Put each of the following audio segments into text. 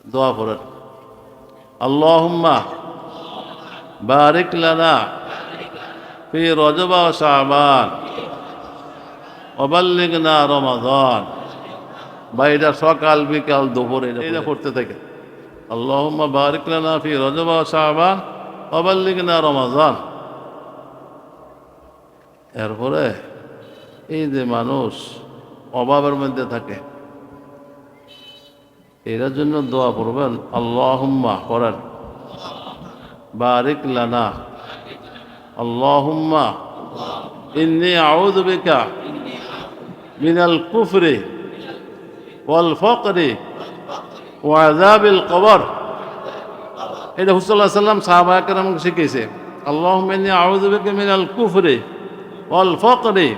দোয়া পড়েন, আল্লাহুম্মা বারিক লানা ফি রজব ওয়া শাবান ওয়া বাল্লিগনা রমাদান। বা এটা সকাল বিকাল দুপুর এটা পড়তে থাকে, আল্লাহুম্মা বারিক লানা ফি রজব ওয়া শাবান ওয়া বাল্লিগনা রমাদান। এরপরে এই যে মানুষ অভাবের মধ্যে থাকে, এটার জন্য দোয়া পড়বেন, আল্লাহুম্মা পড়েন বারিক লানা, আল্লাহুম্মা ইন্নী আউযু বিকা মিনাল কুফরি ওয়াল ফাকরি ওয়া আযাবিল কবর। এটা হুজুর সাল্লাল্লাহু আলাইহি ওয়াসাল্লাম সাহাবায়ে কেরামকে শিখিয়েছে, আল্লাহুম্মা ইন্নী আউযু বিকা মিনাল কুফরি ওয়াল ফাকরি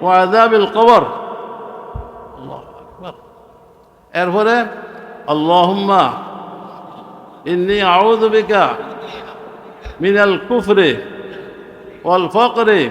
ওয়া আযাবিল কবর। আল্লাহু আকবার। এরপরে আল্লাহুম্মা ইন্নী আউযু বিকা মিনাল কুফরি ওয়াল ফাকরি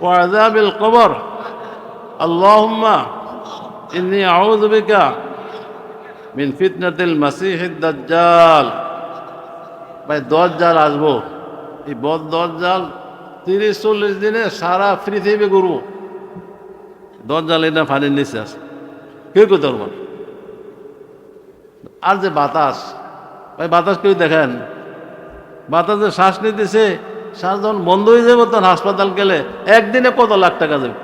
ওয়া আযাবিল কবর। আল্লাহুম্মা ইন্নী আউযু বিকা মিন ফিতনাতিল মাসিহিদ দাজ্জাল। ভাই দজ্জাল আসবো, এই বদ দজ্জাল 30-40 দিনে সারা পৃথিবী ঘুরবো। দজ্জাল এটা ফানির নিচে আছে, কেউ করতে পারবো না। আর যে বাতাস, ভাই বাতাস কেউ দেখেন, বাতাসে শ্বাস নিতেছে, শ্বাস যখন বন্ধ হয়ে যাবে তখন হাসপাতাল গেলে একদিনে কত লাখ টাকা যাবে।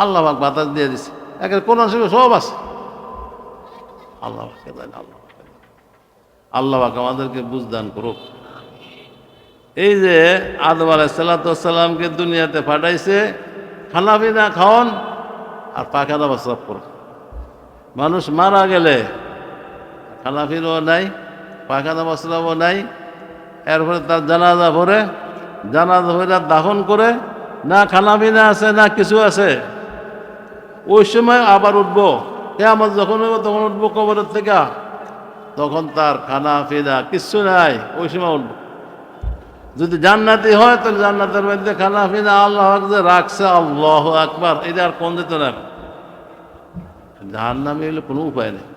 আল্লাহ পাক বাতাস দিয়ে দিছে, একের কোন সব আছে। আল্লাহ আল্লাহ পাক আমাদেরকে বুঝদান করুক। এই যে আদম আলাইহিস সালামকে দুনিয়াতে পাঠাইছে খানা পিনা খাওয়ান আর পায়খানা প্রস্রাব করুন। মানুষ মারা গেলে খানা পিনাও নাই, পায়খানা প্রস্রাবও নাই। এরপরে তার জানাজা ভরে, জানাজা ভরে দাফন করে, না খানা পিনা আছে না কিছু আছে। ওই সময় আবার উঠবো, কিয়ামত যখন হইব তখন উঠবো কবরের থেকে, তখন তার খানা পিনা কিচ্ছু নাই, ওই সময় উঠবো। যদি জান্নাতি হয় তাহলে জান্নাতের মধ্যে খানা পিনা আল্লাহ যে রাখছে, আল্লাহু আকবার, এটা আর কোন দিত না। জাহান্নামী হলে কোনো উপায় নেই,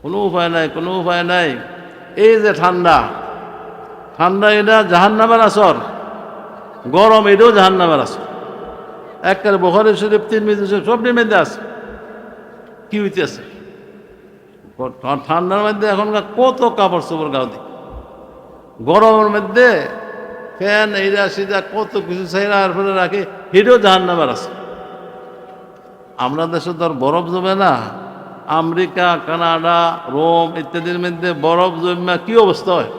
কোনো উপায় নাই, কোনো উপায় নাই। এই যে ঠান্ডা, ঠান্ডা এটা জাহান্নামের আসর, গরম এটাও জাহান্নামের আসর। একবারে বুখারী শরীফ, তিরমিজি শরীফ সবটির মধ্যে আছে। কি হইতেছে ঠান্ডার মধ্যে এখনকার কত কাপড় চোপড় গাও দিই, গরমের মধ্যে ফ্যান এইরা সিধা কত কিছু চাইরা আর ফেলে রাখে, এটাও জাহান্নামের আছে। আমরা দেশে তো আর বরফ জমে না, আমেরিকা, কানাডা, রোম ইত্যাদির মধ্যে বরফ জমা কি অবস্থা হয়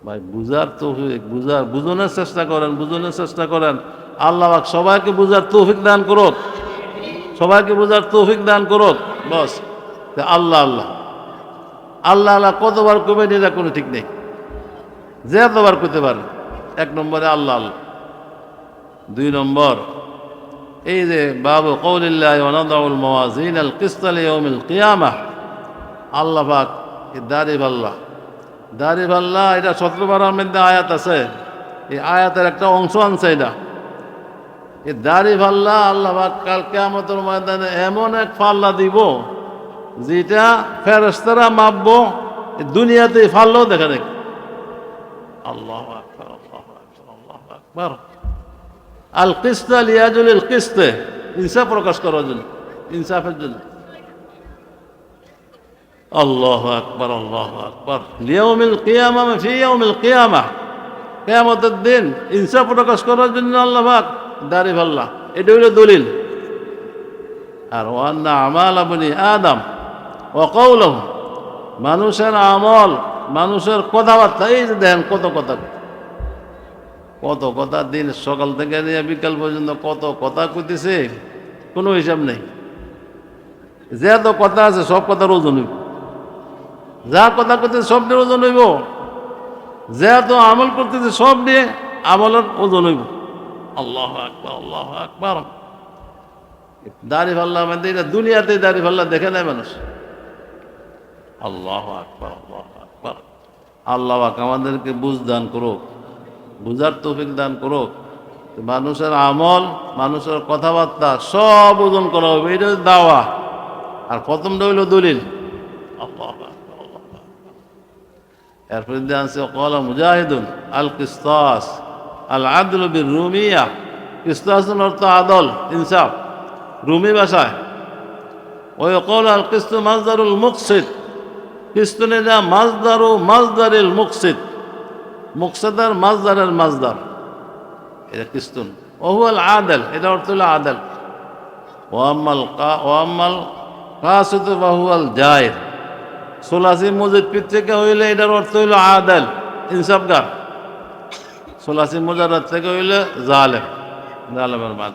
ভাই। বুঝার তৌফিক, বুঝানোর চেষ্টা করেন, বুঝানোর চেষ্টা করেন। আল্লাহ পাক সবাইকে বুঝার তৌফিক দান করুক, সবাইকে বুঝার তৌফিক দান করুক। বস আল্লাহ আল্লাহ আল্লাহ আল্লাহ কতবার কবেন এটা কোনো ঠিক নেই, যে এতবার করতে পারে। 1 নম্বরে আল্লাহ আল্লাহ। 2 নম্বর এই যে বাবু কওলিল্লাহি ওয়া নাদাউল মাওয়াজিনাল কিসতা লিয়াউমিল কিয়ামাহ। আল্লাহ পাক দাড়িপাল্লা এটা 17 পারার মধ্যে আয়াত আছে, এই আয়াতের একটা অংশ আনছে এটা। এই দাড়িপাল্লা আল্লাহ পাক কাল কিয়ামতের ময়দানে এমন এক পাল্লা দিব যেটা ফেরেশতারা মাপবো, দুনিয়াতে ফাললেও দেখা দেখ। আল্লাহু আকবার, আল্লাহু আকবার, আল্লাহু আকবার। আল কিসতা লিয়াজুলিল কিসতে, ইনসাফ প্রকাশ করার জন্য, ইনসাফের জন্য। আল্লাহু আকবার, আল্লাহু আকবার। লিয়াউমিল কিয়ামা, ফি ইয়াউমিল কিয়ামা, কিয়ামতের দিন ইনসাফ প্রকাশ করার জন্য আল্লাহ পাক দাড়িপাল্লা, এটা হইল দলিল। আর ওয়ান্না আমাল বনি আদম ওয়া কওলুহু, মানুষের আমল, মানুষের কথাবার্তা। এই যে দেখেন কত কথা, কত কথা, দিন সকাল থেকে নিয়ে বিকাল পর্যন্ত কত কথা কইতেছে, কোনো হিসাব নেই। যে তো কথা আছে সব কথার ওজন হইব, যা কথা করতেছে সব নিয়ে ওজন হইব, যে তো আমল করতেছে সব নিয়ে আমলের ওজন হইব। আল্লাহু আকবার, আল্লাহু আকবার। দাড়িপাল্লা মানে এটা দুনিয়াতে দাড়িপাল্লা দেখে নেয় মানুষ। আল্লাহু আকবার, আল্লাহু আকবার। আল্লাহ পাক আমাদেরকে বুঝ দান করুক, বুঝার তৌফিক দান করুক। মানুষের আমল, মানুষের কথাবার্তা সব ওজন করা হবে, এটা দাওয়া। আর প্রথমটা হইল দলিল। আল্লাহু আকবার, আল্লাহু আকবার। এরপরে দিয়ে আনছে ক্বালা মুজাহিদুন আল কিসতাস আল আদলু বির রুমিয়া। কিসতাসের অর্থ আদল, ইনসাফ রুমি ভাষায়। ওই ক্বাল আল কিস্তু মাজদারুল মুকসিদ। কিস্তুনে যা মাজদারিল মুকসিদ, মুকসিদার মাজদারের মাজদার, এটা কিস্তুন। ওহুয়াল আদল, এটা অর্থ হলো আদল। ওয়াম্মাল কাসিতু ওয়াহুয়াল জায়ের। সোলাসি মজিদ পিঠ থেকে হইলে এটার অর্থ হইল আদল, ইনসাফগার। সোলাসি মুজাররাদ থেকে হইলে জালেম, জালেমের মান।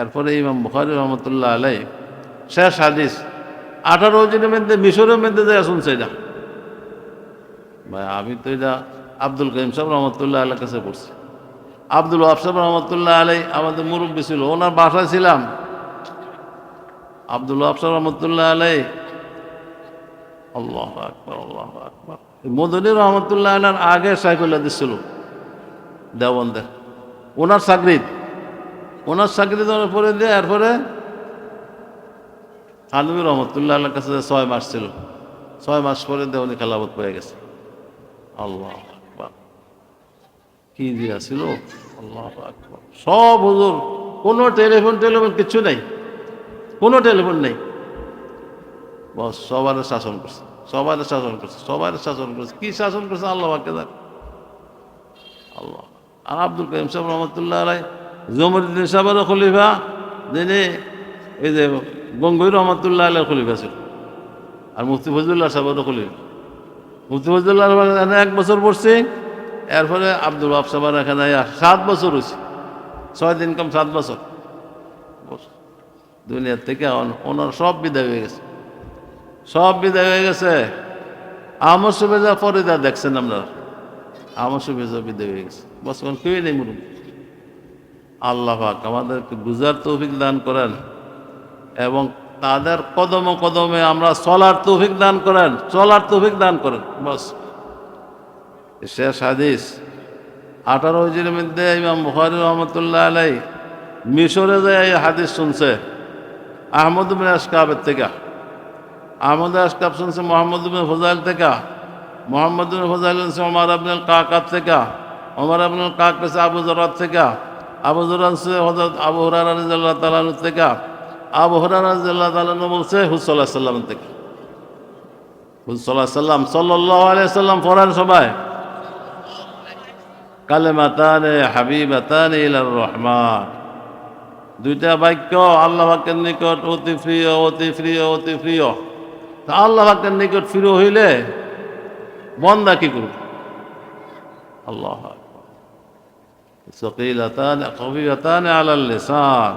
এরপরে ইমাম বুখারী রহমতুল্লাহ আলাইহি শেষ হাদিস 18 ওজনের মধ্যে মিশরের মধ্যে যায় শুনছে এটা। ভাই আমি তো এটা আব্দুল কাইম সাহেব রহমতুল্লাহ আলাইহির কাছে পড়ছি। আব্দুল ওয়াহাব সাহেব রহমতুল্লাহ আলাইহি আমাদের মুরব্বী ছিল, ওনার বাসায় ছিলাম। আব্দুল ওয়াহাব সাহেব রহমতুল্লাহ আলাইহি, আল্লাহু আকবার, আল্লাহু আকবার। মদনী রহমতুল্লাহ আলাইহির আগে শাইখুল হাদিস ছিল দেওবন্দের, ওনার সাগরিদ পরে দিয়ে এরপরে থানভী রহমতুল্লাহ আলাইহির কাছে 6 মাস ছিল। 6 মাস পরে দিয়ে উনি খেলাফত পেয়ে গেছে। আল্লাহু আকবার, কি দিয়া ছিল! আল্লাহু আকবার। সব হুজুর, কোনো টেলিফোন কিছু নাই, কোনো টেলিফোন নেই। বস সবার শাসন করছে, সবার শাসন করছে। কি শাসন করছে আল্লাহ পাক জানে। আল্লাহ। আর আব্দুল কাইম সাহেব রহমতুল্লাহ আলাইহি জমরুদ্দিন সাহেবের খলিফা, যিনি এই যে গঙ্গোই রহমতুল্লাহ আলাইহির খলিফা ছিল। আর মুফতি ফজলুল্লাহ সাহেবের খলিফা। মুফতি ফজলুল্লাহ 1 বছর পড়ছে। এরপরে আব্দুল ওয়াহাব সাহেবের এখানে 7 বছর হয়েছে। 6 দিন কম 7 বছর দুনিয়ার থেকে ওনার সব বিদায় হয়ে গেছে, সব বিদায় হয়ে গেছে। আমর সুবেজা ফরিদা দেখছেন আপনারা, আমর সুবেজা বিদায় হয়ে গেছে। বস এখন কেউই নেই মুরুম। আল্লাহ পাক আমাদেরকে বুঝার তৌফিক দান করেন এবং তাদের কদমে কদমে আমরা চলার তৌফিক দান করেন, বস। শেষ হাদিস 18 হিজরির মধ্যে ইমাম বুখারী রহমতুল্লাহ আলাইহি মিশরে যায় এই হাদিস শুনছে আহমদ ইবনে আশকাবের থেকে। আহমদ আশকাব শুনছে মোহাম্মদ ইবনে ফুজাইল থেকে। মোহাম্মদ ইবনে ফুজাইল শুনছে ওমর ইবনে কাকাত থেকে। ওমর ইবনে কাক পেছে আবু যুরাত থেকে। আবু যুরাত শুনছে হযরত আবু হুরায়রা রাদিয়াল্লাহু তাআলা আনহু থেকে। আবু হুরায়রা রাদিয়াল্লাহু তাআলা আনহু বলছে হুজুর সাল্লাল্লাহু আলাইহি সাল্লাম থেকে। হুজুর সাল্লাল্লাহু আলাইহি সাল্লাম পড়েন সবাই, কালেমাতানে হাবিবাতানে ইলার রহমান। 2টা বাক্য আল্লাহ পাকের নিকট অতি প্রিয়, অতি প্রিয়, অতি প্রিয়। তা আল্লাহ পাকের নিকট প্রিয় হইলে বন্দা কি করবে? আল্লাহ আকবার। সকিলাতানে খফিফাতানে আলাল লিসান।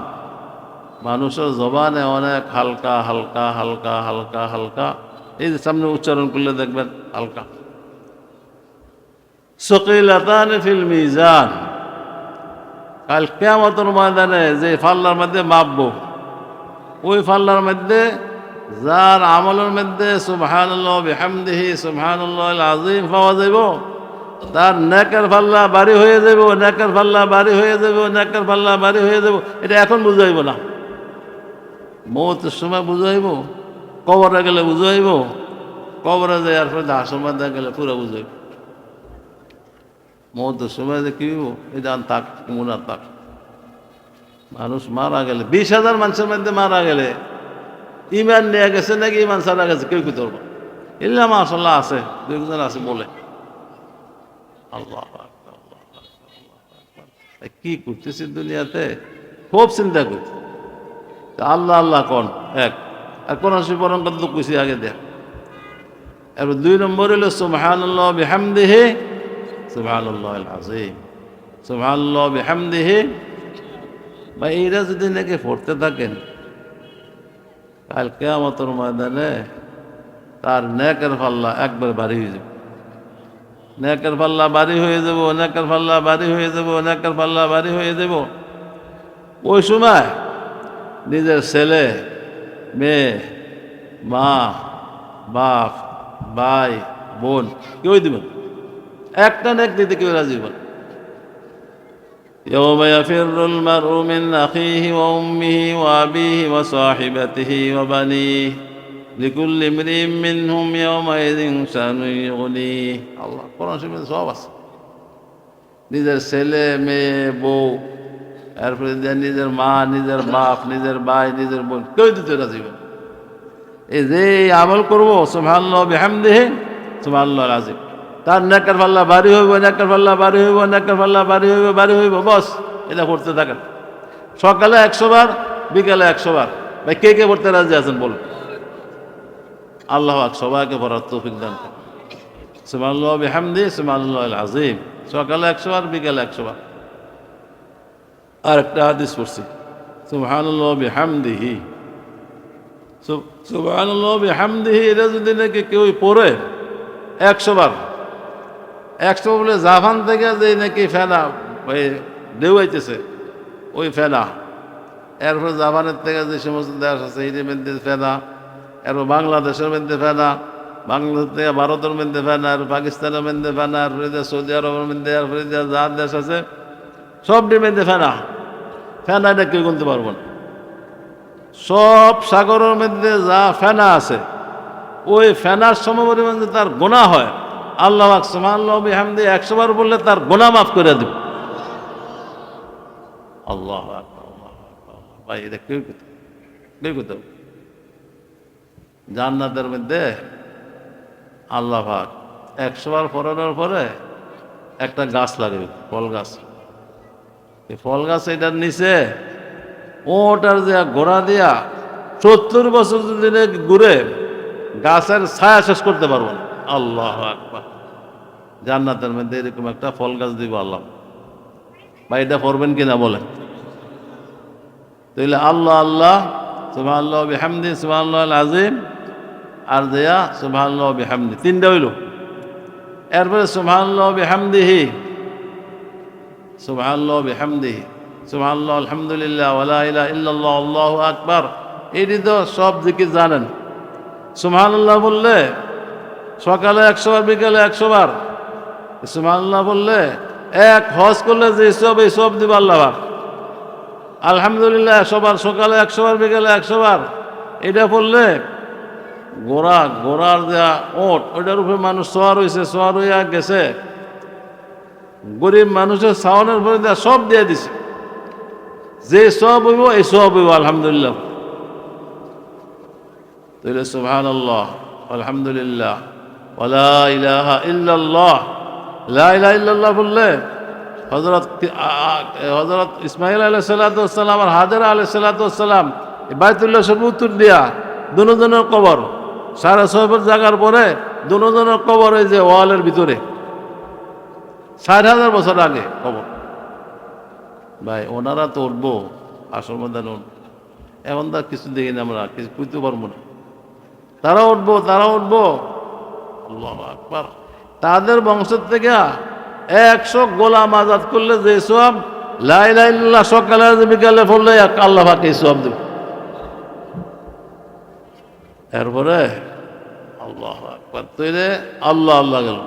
মানুষের জবানে অনেক হালকা হালকা হালকা হালকা হালকা, এই যে সামনে উচ্চারণ করলে দেখবেন হালকা। সকিলাতানে ফিল মিজান। কাল কিয়ামতের ময়দানে যে ফাল্লার মধ্যে মাপবো, ওই ফাল্লার মধ্যে যার আমলের মধ্যে সুবহানাল্লাহ বিহামদিহি সুবহানাল্লাহিল আযীম পাওয়া যাইব, তার নেকের পাল্লা বাড়ি হয়ে যাব, নেকের পাল্লা বাড়ি হয়ে যাব, নেকের পাল্লা বাড়ি হয়ে যাব। এটা এখন বুঝাইব না, মৌতের সময় বুঝাইব, কবরে গেলে বুঝাইব, কবরে যায় আর পরে হাসর ময়দানে গেলে পুরো বুঝাইব। মৌতের সময় যে কি হইব এটা তাক মুনার তাক। মানুষ মারা গেলে 20,000 মানুষের মধ্যে মারা গেলে ইমান নিয়ে গেছে নাকি ইমান ছাড়া গেছে কেউ কি ধরবো? ইল্লা মাশাআল্লাহ আছে, 2-1 আছে বলে। আল্লাহ কি করতেছি দুনিয়াতে, খুব চিন্তা করছি। আল্লাহ আল্লাহ কোন এক, আর কোন বরং কত খুশি আগে দেখ। এবার 2 নম্বর হলো সুবহানাল্লাহ বিহামদিহি সুবহানাল্লাহিল আযীম, সুবহানাল্লাহ বিহামদিহি। ভাই এরা যদি নাকি পড়তে থাকেন, কাল কিয়ামতের ময়দানে তার নেকের পাল্লা একবার ভারী হয়ে যাবে, নেকের পাল্লা ভারী হয়ে যাব, নেকের পাল্লা ভারী হয়ে যাব, নেকের পাল্লা ভারী হয়ে যাব। ওই সময় নিজের ছেলে, মেয়ে, মা, বাপ, ভাই, বোন কেউই দিবেন, একটা নেক দিতে কেউ রাজি হবেন। يوم يفر المرء من أخيه وأمه وأبيه وصاحبته وبنيه لكل امرئ منهم يومئذ شأن يغنيه আল্লাহ কোরআন শরীফে সব আছে নিজের ছেলে মেয়ে বউ এরপরে নিজের মা নিজের বাপ নিজের ভাই নিজের বোন কেউ দিতে রাজি হবে এই যে আমল করবো সুবহানাল্লাহ বিহামদিহি সুবহানাল্লাহুল আযীম তার নেকের পাল্লা ভারী হইব নেকের পাল্লা ভারী হইব নেকের পাল্লা ভারী হইব ভারী হইব বস এটা করতে থাকেন সকালে 100 বার বিকালে 100 বার ভাই কে কে পড়তে রাজি আছেন বলুন আল্লাহ পাক সবাইকে পড়ার তৌফিক দান করুন সুবহানাল্লাহ বিহামদিহি সুবহানাল্লাহুল আযীম সকালে 100 বার বিকালে 100 বার আর একটা হাদিস পড়ছি সুবহানাল্লাহ বিহামদিহি সুবহানাল্লাহ বিহামদিহি এটা যদি নাকি কেউ পড়ে 100 বার 100 বলে জাপান থেকে যে নাকি ফেনা ওই ঢেউয়াইতেছে ওই ফেনা এরপর জাপানের থেকে যে সমস্ত দেশ আছে এই মধ্যে ফেনা এরপর বাংলাদেশের মধ্যে ফেনা বাংলাদেশ থেকে ভারতের মধ্যে ফেনা আর পাকিস্তানের মধ্যে ফেনা আর সৌদি আরবের মধ্যে আর যা দেশ আছে সব মধ্যে ফেনা ফেনা এটা কেউ গুনতে পারবো না সব সাগরের মধ্যে যা ফেনা আছে ওই ফেনার সমপরিমাণ যে তার গুনাহ হয় আল্লাহ সুবহানাল্লাহ বিহামদিহি 100 বার বললে তার গুনাহ মাফ করে দেবে আল্লাহু আকবার ভাই এটা কেউ কোথাও জান্নাতের মধ্যে আল্লাহ পাক 100 বার পড়ানোর পরে একটা গাছ লাগাবে ফল গাছ এই ফল গাছ এটার নিচে ওটার যে ঘোড়া দিয়া 70 বছর যদি ঘুরে গাছের ছায়া শেষ করতে পারবো না আল্লাহু আকবার জান্নাতের মধ্যে এরকম একটা ফল গাছ দিব আল্লাহ ভাই এটা পড়বেন কিনা বলেন তাহলে আল্লাহ আল্লাহ সুবহানাল্লাহ বিহামদিহি সুবহানাল্লাহুল আযীম আর দেয়া সুবহানাল্লাহ বিহামদিহি তিনটা হইল এরপরে সুবহানাল্লাহ বিহামদিহি সুবহানাল্লাহ বিহামদিহি সুবহানাল্লাহ আলহামদুলিল্লাহ ওয়ালা ইলাহা ইল্লাল্লাহ আল্লাহু আকবার এটি তো সব জিকির জানেন সুবহানাল্লাহ বললে সকালে 100 বার বিকালে 100 বার সুবহানাল্লাহ বললে এক হজ করলে যে সব এই সব দিব আল্লাহ পাক আলহামদুলিল্লাহ 100 বার সকালে 100 বার বিকালে 100 বার এটা বললে গোড়ার যা ওট ওইটার উপরে মানুষ সোয়ার হয়েছে সোয়ার হইয়া গেছে গরিব মানুষের সাওয়ানের পরে দেওয়া সব দিয়ে দিছে যে সব হইব এই সব হইব আলহামদুলিল্লাহ তাহলে সুবহানাল্লাহ আলহামদুলিল্লাহ ওয়ালা ইলাহা ইল্লাল্লাহ লা ইলাহা ইল্লাল্লাহ বললে হযরত ইসমাঈল আলাইহিস সালাতু ওয়াস সালাম আর হাজরা আলাইহিস সালাতু ওয়াস সালাম বাইতুল্লাহ শরীফ উত্তর দিয়া দুজনের কবর 6.5 ফুট জায়গার পরে দুজনের কবর এই যে ওয়ালের ভিতরে 60,000 বছর আগে কবর ভাই ওনারা তো উঠবো আসল মধ্যে এখন তার কিছু দেখি না আমরা কিছু বুঝতে পারবো না তারা উঠবো আল্লাহু আকবার তাদের বংশ থেকে 100 গোলাম আজাদ করলে যে সব লা ইলাহা ইল্লাল্লাহ সকালে বিকালে পড়লে আল্লাহ পাক এই সব দেবে এরপরে আল্লাহু আকবার তৈরে আল্লাহ আল্লাহ গেল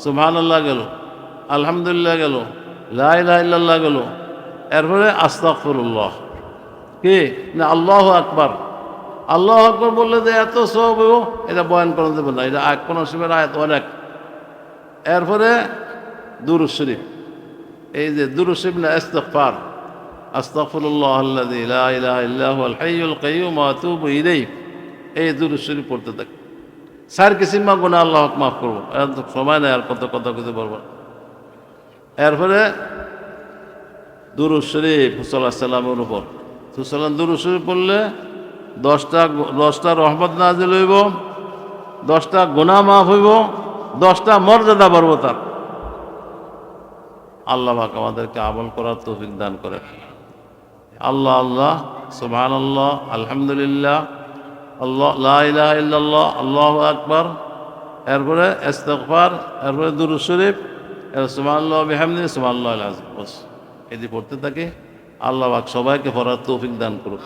সুবহানাল্লাহ গেল আলহামদুলিল্লাহ গেল লা ইলাহা ইল্লাল্লাহ গেল এরপরে আস্তাগফিরুল্লাহ কি না আল্লাহু আকবার আল্লাহু আকবার বললে যে এত সব এটা বয়ান করা যাবে না এটা কোন শিবের আয়াত অনেক এরপরে দুরূদ শরীফ এই যে দুরূদ শরীফ না ইস্তিগফার আস্তাগফিরুল্লাহ আল্লাযী লা ইলাহা ইল্লা হুয়াল হাইয়ুল কাইয়্যুম ওয়া আতুবু ইলাইহি এই দুরূদ শরীফ পড়তে থাক সার কিসিমা গুনাহ আল্লাহ মাফ করবো সময় নাই আর কত কথা কিছু বলবো এরপরে দুরূদ শরীফ সাল্লাল্লাহু আলাইহি সাল্লামের উপর সুসালাম দুরূদ শরীফ পড়লে 10টা রহমত নাজিল হইব 10টা গুনাহ মাফ হইব 10টা মর্যাদা বাড়ব তার আল্লাহ পাক আমাদেরকে আমল করার তৌফিক দান করে আল্লাহ আল্লাহ সুবহানাল্লাহ আলহামদুলিল্লাহ আল্লাহ লা ইলাহা ইল্লাল্লাহ আল্লাহু আকবার এরপরে ইস্তিগফার এরপরে দুরূদ শরীফ সুবহানাল্লাহ বিহামদিহি সুবহানাল্লাহুল আযীম বস এদি পড়তে থাকে আল্লাহ পাক সবাইকে পড়ার তৌফিক দান করুক।